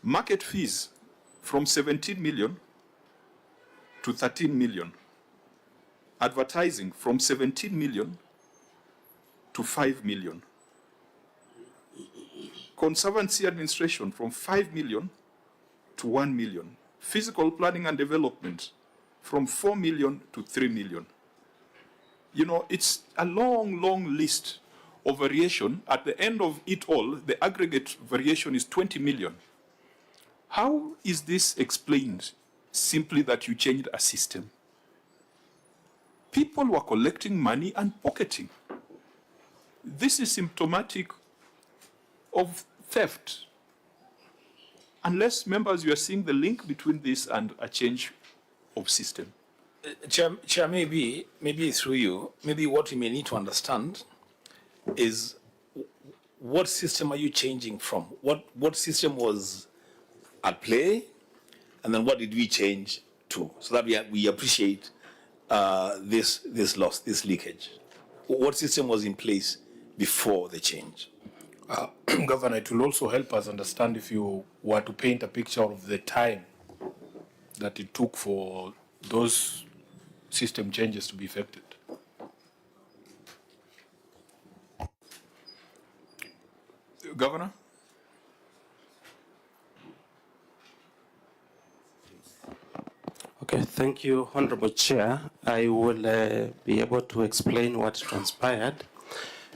Market fees from 17 million to 13 million. Advertising from 17 million to 5 million. Conservancy administration from 5 million to 1 million. Physical planning and development from 4 million to 3 million. You know, it's a long, long list of variation. At the end of it all, the aggregate variation is 20 million. How is this explained? Simply that you changed a system. People were collecting money and pocketing. This is symptomatic of theft. Unless, members, you are seeing the link between this and a change of system. Chair, maybe through you, maybe what we may need to understand is what system are you changing from? What system was at play, and then what did we change to, so that we appreciate this loss, this leakage? What system was in place before the change? Governor, it will also help us understand if you were to paint a picture of the time that it took for those system changes to be effected. Governor? Okay, thank you, Honorable Chair. I will be able to explain what transpired.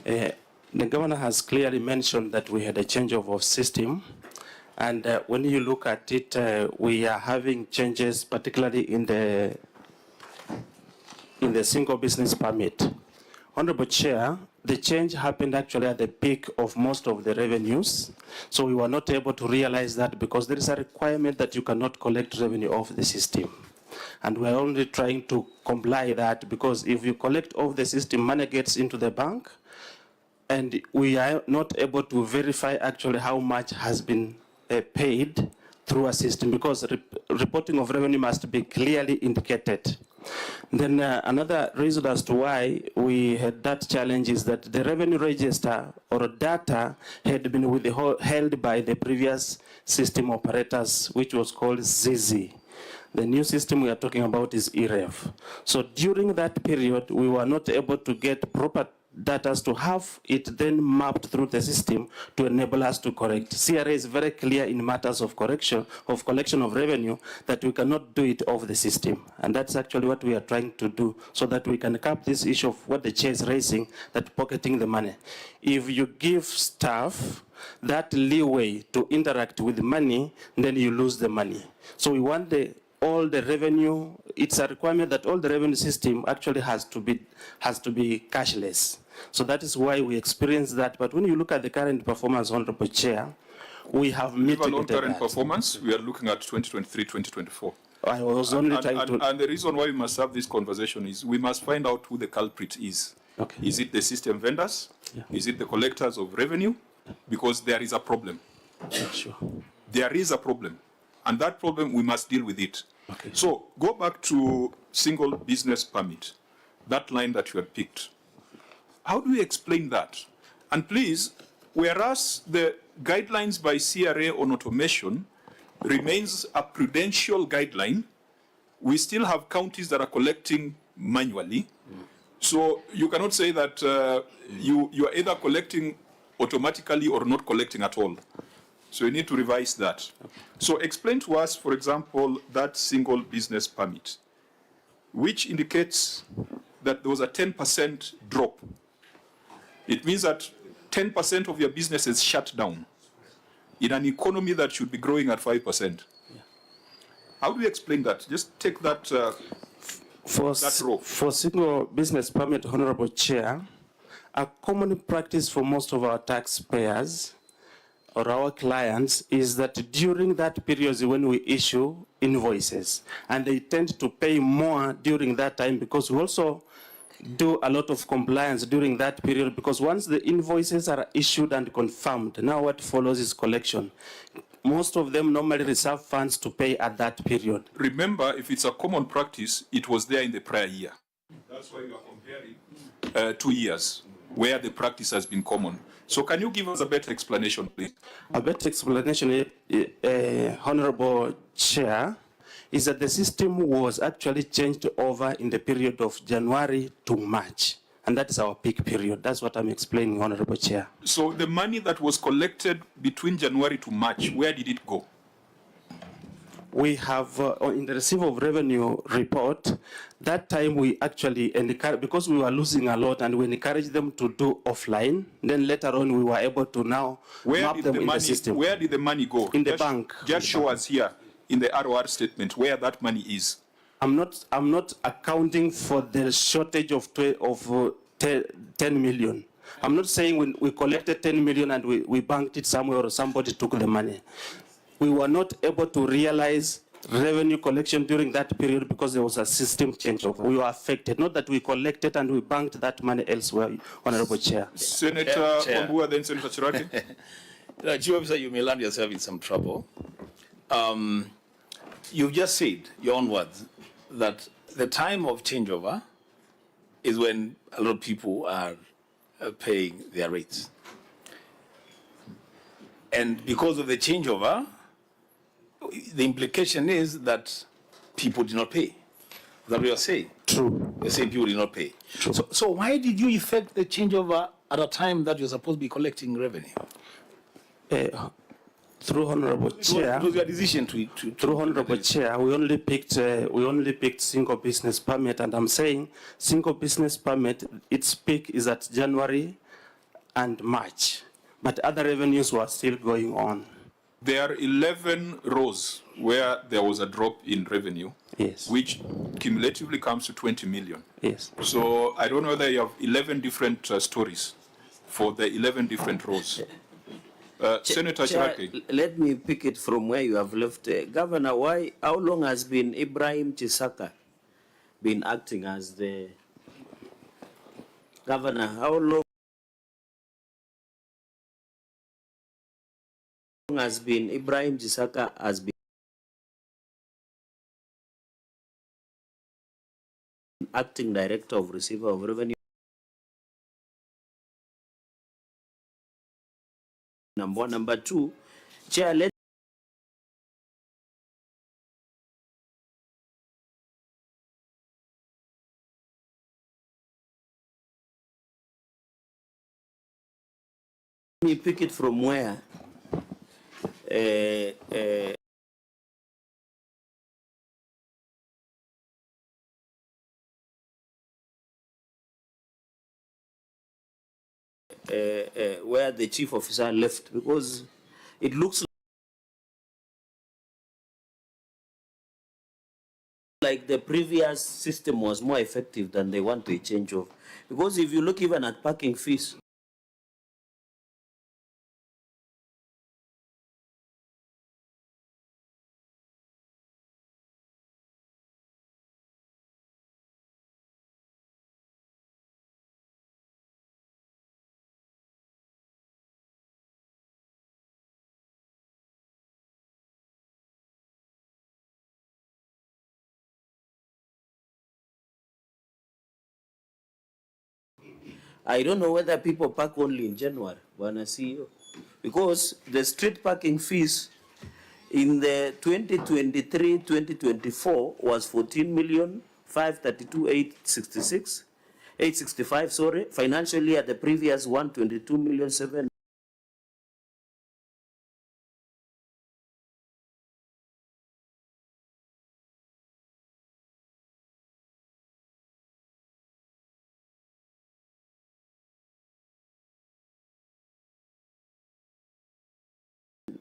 The Governor has clearly mentioned that we had a changeover of system, and when you look at it, we are having changes, particularly in the single business permit. Honorable Chair, the change happened actually at the peak of most of the revenues, so we were not able to realize that because there is a requirement that you cannot collect revenue off the system. And we're only trying to comply that, because if you collect off the system, money gets into the bank, and we are not able to verify actually how much has been paid through a system, because reporting of revenue must be clearly indicated. Then another reason as to why we had that challenge is that the revenue register or data had been withheld by the previous system operators, which was called ZZ. The new system we are talking about is EREF. So during that period, we were not able to get proper data to have it then mapped through the system to enable us to correct. CRA is very clear in matters of collection of revenue that we cannot do it off the system. And that's actually what we are trying to do, so that we can cap this issue of what the chair is raising, that pocketing the money. If you give staff that leeway to interact with money, then you lose the money. So we want all the revenue, it's a requirement that all the revenue system actually has to be cashless. So that is why we experience that. But when you look at the current performance, Honorable Chair, we have mitigated that. Current performance, we are looking at 2023, 2024. I was only trying to... And the reason why we must have this conversation is we must find out who the culprit is. Okay. Is it the system vendors? Yeah. Is it the collectors of revenue? Because there is a problem. Yeah, sure. There is a problem. And that problem, we must deal with it. Okay. So go back to single business permit, that line that you had picked. How do we explain that? And please, whereas the guidelines by CRA on automation remains a prudential guideline, we still have counties that are collecting manually. So you cannot say that you are either collecting automatically or not collecting at all. So you need to revise that. So explain to us, for example, that single business permit, which indicates that there was a 10% drop. It means that 10% of your business is shut down in an economy that should be growing at 5%. Yeah. How do you explain that? Just take that, that row. For single business permit, Honorable Chair, a common practice for most of our taxpayers or our clients is that during that period when we issue invoices, and they tend to pay more during that time, because we also do a lot of compliance during that period, because once the invoices are issued and confirmed, now what follows is collection. Most of them normally reserve funds to pay at that period. Remember, if it's a common practice, it was there in the prior year. That's why you are comparing 2 years where the practice has been common. So can you give us a better explanation, please? A better explanation, Honorable Chair, is that the system was actually changed over in the period of January to March. And that is our peak period. That's what I'm explaining, Honorable Chair. So the money that was collected between January to March, where did it go? We have, in the receipt of revenue report, that time we actually, because we were losing a lot and we encouraged them to do offline, then later on we were able to now map them in the system. Where did the money go? In the bank. Just show us here in the ROR statement where that money is. I'm not accounting for the shortage of 10 million. I'm not saying we collected 10 million and we banked it somewhere or somebody took the money. We were not able to realize revenue collection during that period because there was a system change. We were affected, not that we collected and we banked that money elsewhere, Honorable Chair. Senator Wambua, then Senator Chirati. Chief Officer, you may land yourself in some trouble. You've just said, your own words, that the time of changeover is when a lot of people are paying their rates. And because of the changeover, the implication is that people did not pay. Is that what you're saying? True. You're saying people did not pay. True. So why did you effect the changeover at a time that you're supposed to be collecting revenue? Through Honorable Chair. It was your decision through Honorable Chair, we only picked single business permit, and I'm saying single business permit, its peak is at January and March, but other revenues were still going on. There are 11 rows where there was a drop in revenue, yes, which cumulatively comes to 20 million. Yes. So I don't know whether you have 11 different stories for the 11 different rows. Senator Chirati. Let me pick it from where you have left. Governor, how long has been Ibrahim Chisaka been acting as the governor? How long has been Ibrahim Chisaka has been acting director of receiver of revenue? Number one. Number two, Chair, let me pick it from where where the chief officer left, because it looks like the previous system was more effective than they want to change of. Because if you look even at parking fees, I don't know whether people park only in January, Bwana CEO, because the street parking fees in the 2023-2024 was 14,532,865, sorry. Financial year, the previous one, 22,700,000.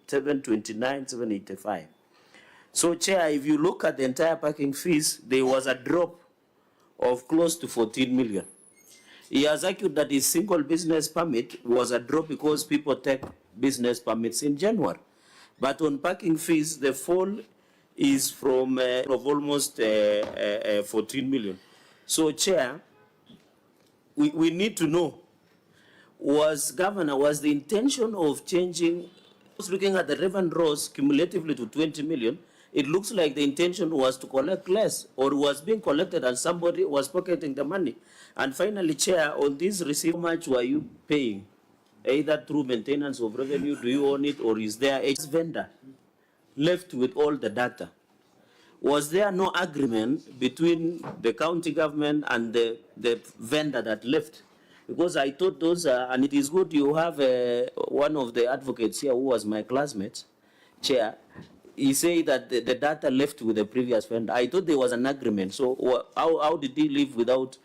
$729,785. So, Chair, if you look at the entire parking fees, there was a drop of close to 14 million. He has argued that his single business permit was a drop because people take business permits in January. But on parking fees, the fall is from of almost 14 million. So, Chair, we need to know, Governor, was the intention of changing, looking at the revenue rose cumulatively to 20 million, it looks like the intention was to collect less, or was being collected and somebody was pocketing the money. And finally, Chair, on this receipt, how much were you paying either through maintenance of revenue, do you own it, or is there a vendor left with all the data? Was there no agreement between the county government and the vendor that left? Because I thought those are, and it is good you have one of the advocates here who was my classmate, chair. He said that the data left with the previous vendor. I thought there was an agreement. So how did he live without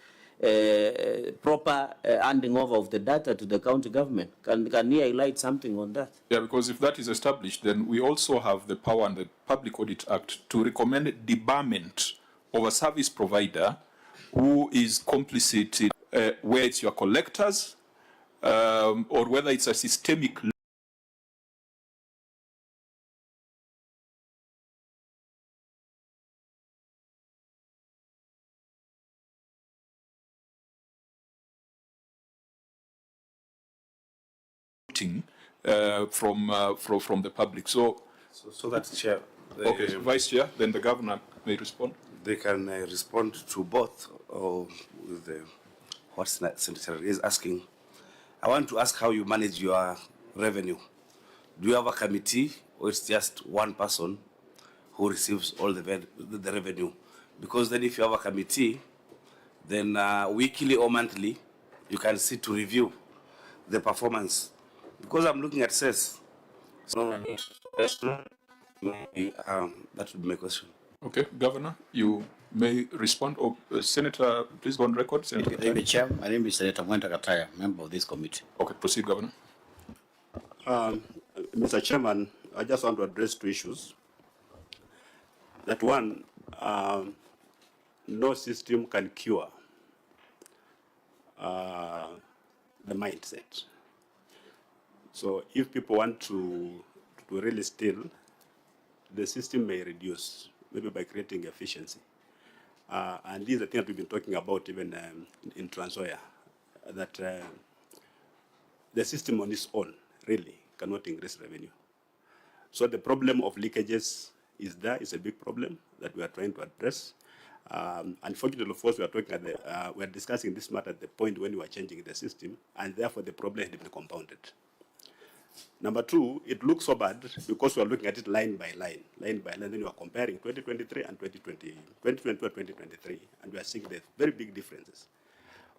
proper handing over of the data to the county government? Can he highlight something on that? Yeah, because if that is established, then we also have the power under the Public Audit Act to recommend debarment of a service provider who is complicit in, where it's your collectors or whether it's a systemic from the public. So that's Chair. okay, so Vice Chair, then the Governor may respond. They can respond to both with what Senator is asking. I want to ask how you manage your revenue. Do you have a committee, or it's just one person who receives all the revenue? Because then if you have a committee, then weekly or monthly, you can sit to review the performance. Because I'm looking at SES. So, that would be my question. Okay, Governor, you may respond. Or Senator, please go on record. Senator Thank you, Chair. My name is Senator Mwenda Kataya, member of this committee. Okay, proceed, Governor. Mr. Chairman, I just want to address two issues. That one, no system can cure the mindset. So if people want to really steal, the system may reduce, maybe by creating efficiency. And these are things that we've been talking about even in Transoya, that the system on its own really cannot increase revenue. So the problem of leakages is there. It's a big problem that we are trying to address. Unfortunately, of course, we are discussing this matter at the point when we are changing the system, and therefore the problem has been compounded. Number two, it looks so bad because we are looking at it line by line, then you are comparing 2023 and 2022 and 2023, and we are seeing the very big differences.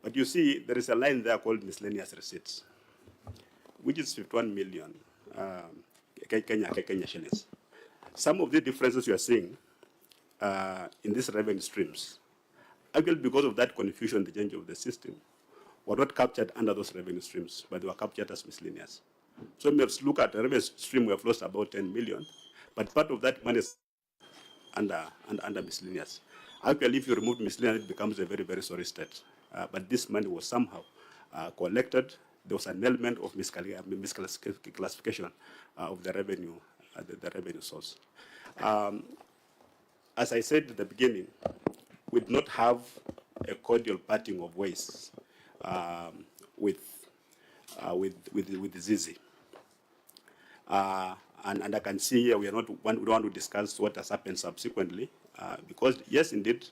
But you see, there is a line there called miscellaneous receipts, which is 51 million Kenya shillings. Some of the differences you are seeing in these revenue streams, actually because of that confusion, the change of the system, were not captured under those revenue streams, but they were captured as miscellaneous. So we have to look at the revenue stream, we have lost about 10 million, but part of that money is under miscellaneous. Actually, if you remove miscellaneous, it becomes a very, very sorry state. But this money was somehow collected. There was an element of misclassification of the revenue, the revenue source. As I said at the beginning, we did not have a cordial parting of ways with Zizi. And I can see here we don't want to discuss what has happened subsequently, because yes, indeed,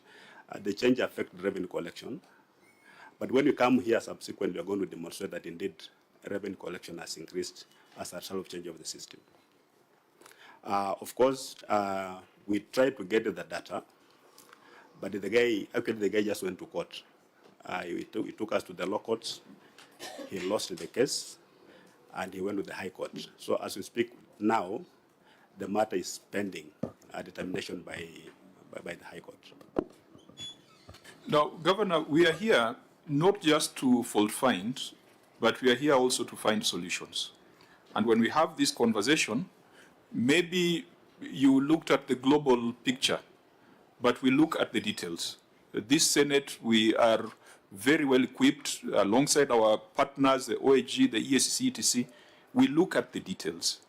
the change affected revenue collection. But when we come here subsequently, we are going to demonstrate that indeed revenue collection has increased as a result of change of the system. Of course, we tried to get the data, but the guy just went to court. He took us to the law courts. He lost the case, and he went to the High Court. So as we speak now, the matter is pending a determination by the High Court. Now, Governor, we are here not just to fault find, but we are here also to find solutions. And when we have this conversation, maybe you looked at the global picture, but we look at the details. This Senate, we are very well equipped alongside our partners, the OAG, the ESC, etc. We look at the details.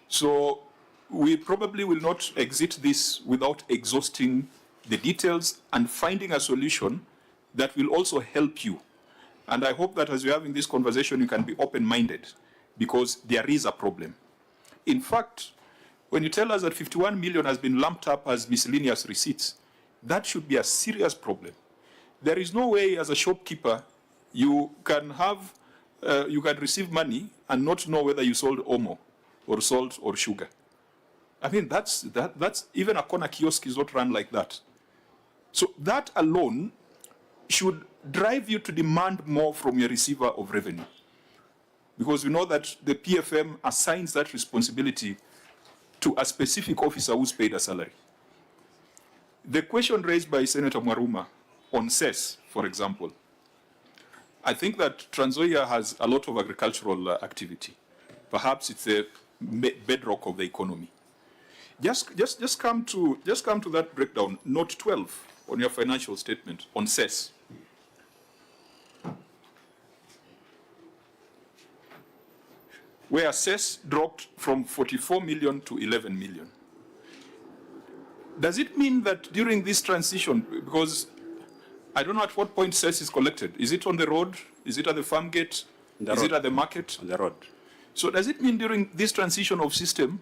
So we probably will not exit this without exhausting the details and finding a solution that will also help you. And I hope that as you're having this conversation, you can be open-minded, because there is a problem. In fact, when you tell us that 51 million has been lumped up as miscellaneous receipts, that should be a serious problem. There is no way as a shopkeeper you can have you can receive money and not know whether you sold Omo or salt or sugar. I mean, that's even a corner kiosk is not run like that. So that alone should drive you to demand more from your receiver of revenue. Because we know that the PFM assigns that responsibility to a specific officer who's paid a salary. The question raised by Senator Mwaruma on cess, for example, I think that Trans Nzoia has a lot of agricultural activity. Perhaps it's the bedrock of the economy. Just come to that breakdown, note 12 on your financial statement on cess. Where cess dropped from 44 million to 11 million. Does it mean that during this transition, because I don't know at what point cess is collected, is it on the road? Is it at the farm gate? Is it at the market? On the road. So does it mean during this transition of system,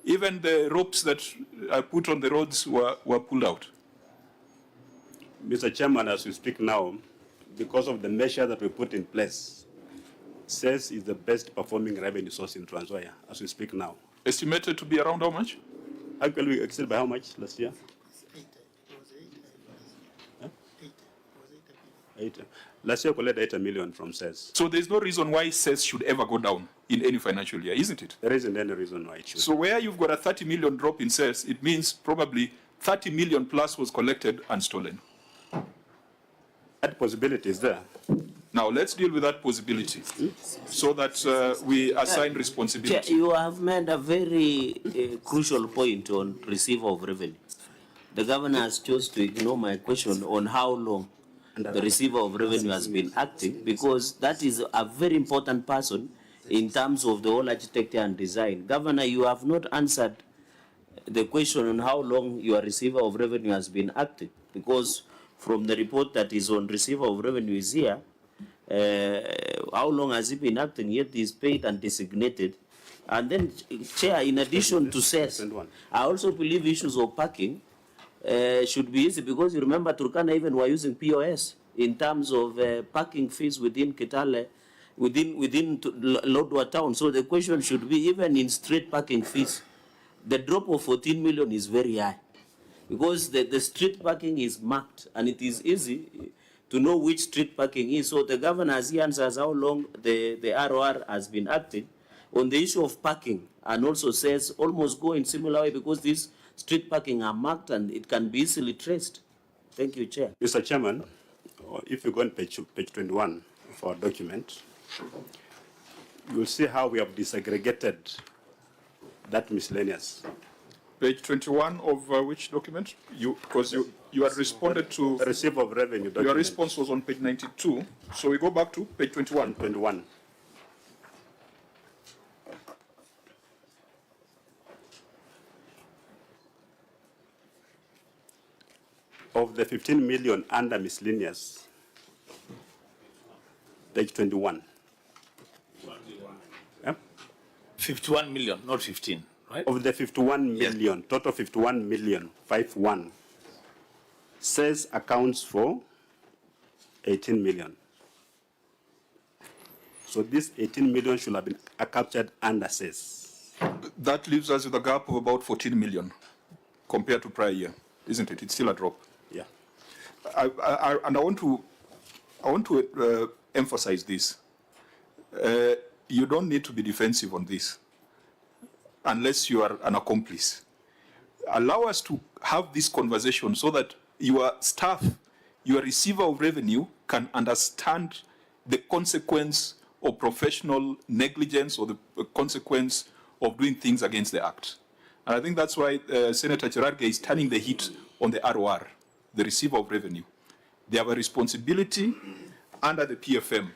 even the ropes that are put on the roads were pulled out? Mr. Chairman, as we speak now, because of the measure that we put in place, cess is the best performing revenue source in Trans Nzoia as we speak now. Estimated to be around how much? Actually, we exceeded by how much last year? 8. Last year, we collected 8 million from cess. So there's no reason why cess should ever go down in any financial year, isn't it? There isn't any reason why it should. So where you've got a 30 million drop in cess, it means probably 30 million plus was collected and stolen. That possibility is there. Now let's deal with that possibility so that we assign responsibility. You have made a very crucial point on receiver of revenue. The governor has chosen to ignore my question on how long the receiver of revenue has been acting, because that is a very important person in terms of the whole architecture and design. Governor, you have not answered the question on how long your receiver of revenue has been acting, because from the report that is on receiver of revenue is here, how long has he been acting, yet he is paid and designated. And then, Chair, in addition to cess, I also believe issues of parking should be easy, because you remember Turkana even were using POS in terms of parking fees within Kitale, within Lodwar town. So the question should be, even in street parking fees, the drop of 14 million is very high, because the street parking is marked and it is easy to know which street parking is. So the governor, as he answers how long the ROR has been acting on the issue of parking, and also says almost go in similar way, because these street parking are marked and it can be easily traced. Thank you, Chair. Mr. Chairman, if you go on page 21 of our document, you'll see how we have disaggregated that miscellaneous. Page 21 of which document? Because you had responded to... The receiver of revenue document. Your response was on page 92. So we go back to page 21. 21. Of the 15 million under miscellaneous, page 21. Yeah? 51 million, not 15, right? Of the 51 million, total 51 million, 51, cess accounts for 18 million. So this 18 million should have been captured under cess. That leaves us with a gap of about 14 million compared to prior year, isn't it? It's still a drop. Yeah. And I want to emphasize this. You don't need to be defensive on this unless you are an accomplice. Allow us to have this conversation so that your staff, your receiver of revenue, can understand the consequence of professional negligence or the consequence of doing things against the act. And I think that's why Senator Cherargei is turning the heat on the ROR, the receiver of revenue. They have a responsibility under the PFM.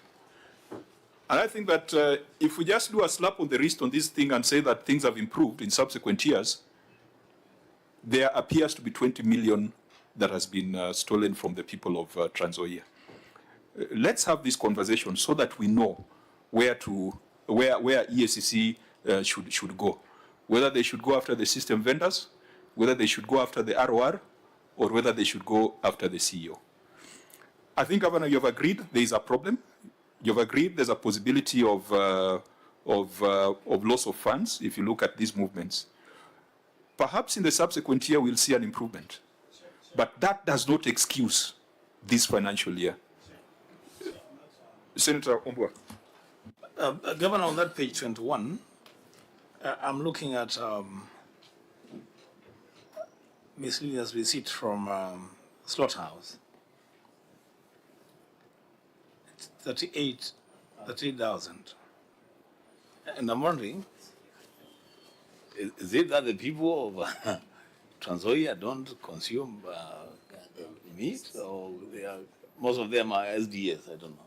And I think that if we just do a slap on the wrist on this thing and say that things have improved in subsequent years, there appears to be 20 million that has been stolen from the people of Trans Nzoia. Let's have this conversation so that we know where EACC should go. Whether they should go after the system vendors, whether they should go after the ROR, or whether they should go after the CEO. I think, Governor, you have agreed there is a problem. You've agreed there's a possibility of loss of funds if you look at these movements. Perhaps in the subsequent year we'll see an improvement, but that does not excuse this financial year. Senator Ombwa. Governor, on that page 21, I'm looking at miscellaneous receipt from slaughterhouse. It's 38,000. And I'm wondering, is it that the people of Transoia don't consume meat, or most of them are SDS? I don't know.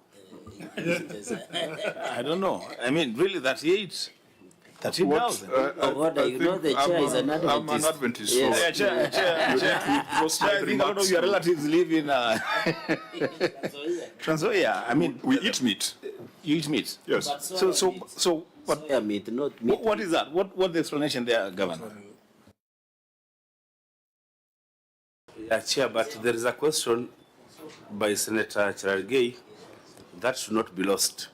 I don't know. I mean, really, 30,000. You know the chair is an Adventist. I'm an Adventist. Yes. So Chair, I think a lot of your relatives live in Transoia. I mean, we eat meat. you eat meat. Yes. So, what? Soya meat, not meat. What is that? What the explanation there, Governor? Yeah, Chair, but there is a question by Senator Cherargei that should not be lost.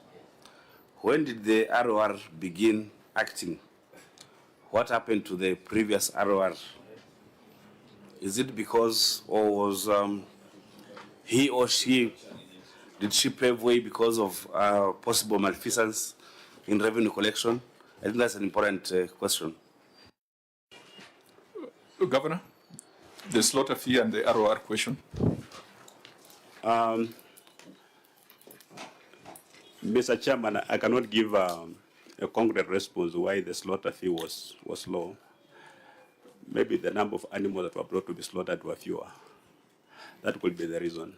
When did the ROR begin acting? What happened to the previous ROR? Is it because, or was he or she, did she pave way because of possible malfeasance in revenue collection? I think that's an important question. Governor, the slaughter fee and the ROR question. Mr. Chairman, I cannot give a concrete response why the slaughter fee was low. Maybe the number of animals that were brought to be slaughtered were fewer. That could be the reason.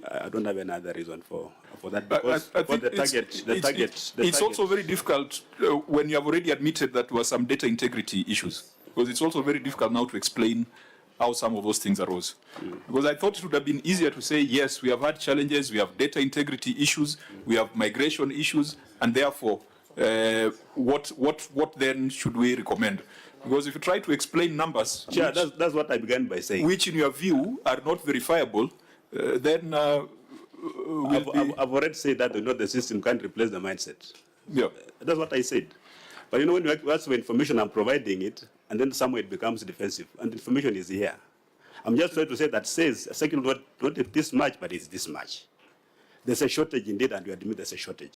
I don't have another reason for that, because I think it's also very difficult when you have already admitted that there were some data integrity issues, because it's also very difficult now to explain how some of those things arose. Because I thought it would have been easier to say, yes, we have had challenges, we have data integrity issues, we have migration issues, and therefore, what then should we recommend? Because if you try to explain numbers, Chair, that's what I began by saying. which in your view are not verifiable, then I've already said that the system can't replace the mindset. yeah. That's what I said. But when you ask for information, I'm providing it, and then somewhere it becomes defensive, and the information is here. I'm just trying to say that says, second, not this much, but it's this much. There's a shortage indeed, and we admit there's a shortage.